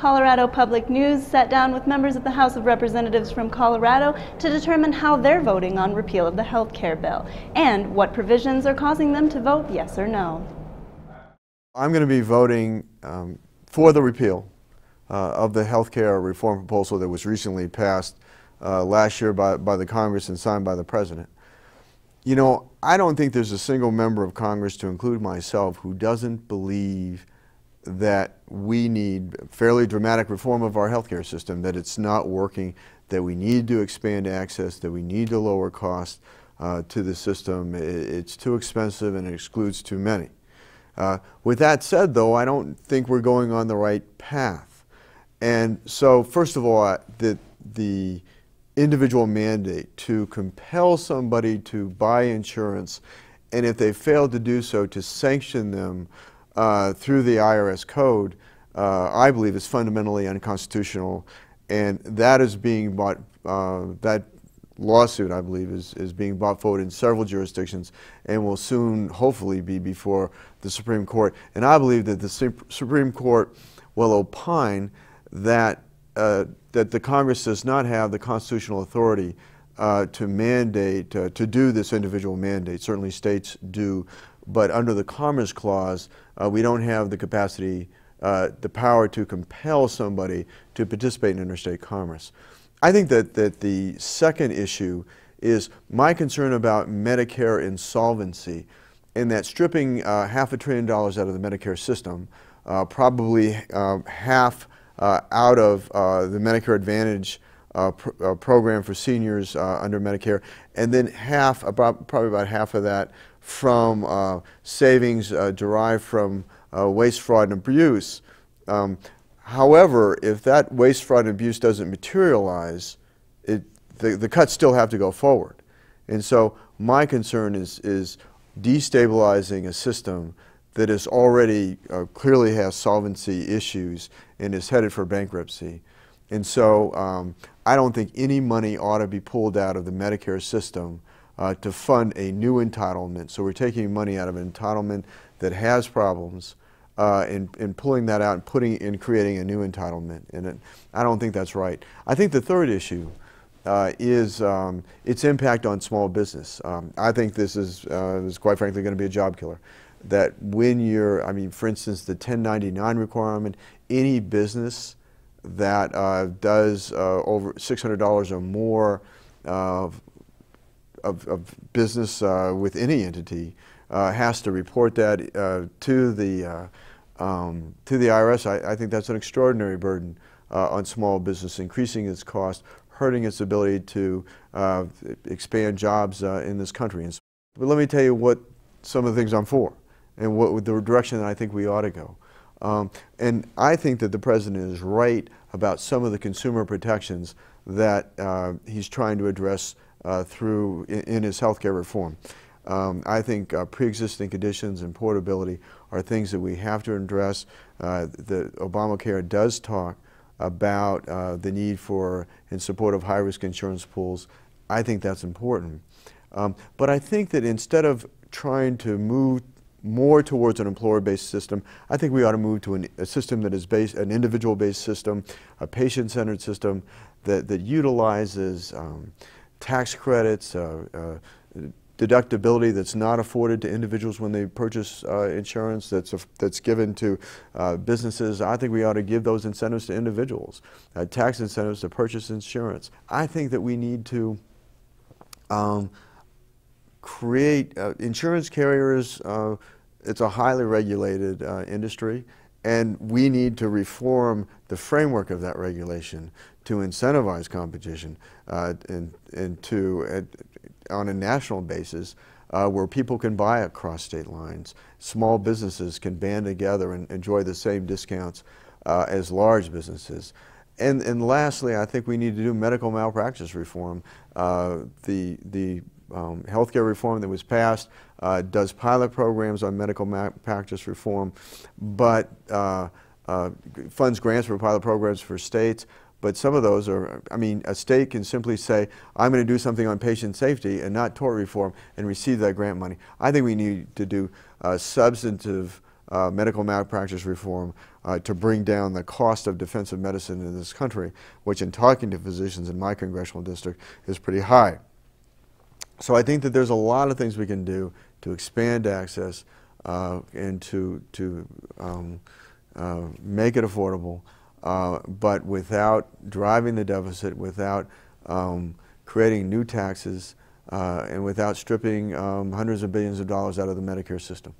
Colorado Public News sat down with members of the House of Representatives from Colorado to determine how they're voting on repeal of the health care bill and what provisions are causing them to vote yes or no. I'm going to be voting for the repeal of the health care reform proposal that was recently passed last year by the Congress and signed by the President. You know, I don't think there's a single member of Congress, to include myself, who doesn't believe that we need fairly dramatic reform of our healthcare system, that it's not working, that we need to expand access, that we need to lower costs to the system. It's too expensive and it excludes too many. With that said, though, I don't think we're going on the right path. And so, first of all, the individual mandate to compel somebody to buy insurance, and if they fail to do so, to sanction them through the IRS code, I believe is fundamentally unconstitutional, and that is being brought, that lawsuit, I believe, is being brought forward in several jurisdictions and will soon, hopefully, be before the Supreme Court. And I believe that the Supreme Court will opine that that the Congress does not have the constitutional authority to mandate, to do this individual mandate. Certainly states do, but under the Commerce Clause, we don't have the capacity, the power to compel somebody to participate in interstate commerce. I think that the second issue is my concern about Medicare insolvency, and that stripping $500 billion out of the Medicare system, probably half out of the Medicare Advantage program for seniors under Medicare, and then probably about half of that from savings derived from waste, fraud, and abuse. However, if that waste, fraud, and abuse doesn't materialize, the cuts still have to go forward. And so my concern is destabilizing a system that is already clearly has solvency issues and is headed for bankruptcy. And so I don't think any money ought to be pulled out of the Medicare system to fund a new entitlement. So we're taking money out of an entitlement that has problems and pulling that out and creating a new entitlement. And I don't think that's right. I think the third issue is its impact on small business. I think this is quite frankly going to be a job killer. That when you're, I mean, for instance, the 1099 requirement, any business that does over $600 or more of business with any entity has to report that to the IRS. I think that's an extraordinary burden on small business, increasing its cost, hurting its ability to expand jobs in this country. But let me tell you what some of the things I'm for, and what the direction that I think we ought to go. And I think that the President is right about some of the consumer protections that he's trying to address in his health care reform. I think pre-existing conditions and portability are things that we have to address. The Obamacare does talk about the need for and support of high-risk insurance pools. I think that's important. But I think that instead of trying to move more towards an employer-based system, I think we ought to move to a system that is an individual-based system, a patient-centered system that utilizes tax credits, deductibility that's not afforded to individuals when they purchase insurance, that's given to businesses. I think we ought to give those incentives to individuals, tax incentives to purchase insurance. I think that we need to create insurance carriers. It's a highly regulated industry, and we need to reform the framework of that regulation to incentivize competition and to on a national basis where people can buy across state lines. Small businesses can band together and enjoy the same discounts as large businesses. And lastly, I think we need to do medical malpractice reform. The healthcare reform that was passed does pilot programs on medical malpractice reform, but funds grants for pilot programs for states. But some of those are, I mean, a state can simply say, I'm going to do something on patient safety and not tort reform and receive that grant money. I think we need to do substantive medical malpractice reform to bring down the cost of defensive medicine in this country, which in talking to physicians in my congressional district is pretty high. So I think that there's a lot of things we can do to expand access and to make it affordable, but without driving the deficit, without creating new taxes, and without stripping hundreds of billions of dollars out of the Medicare system.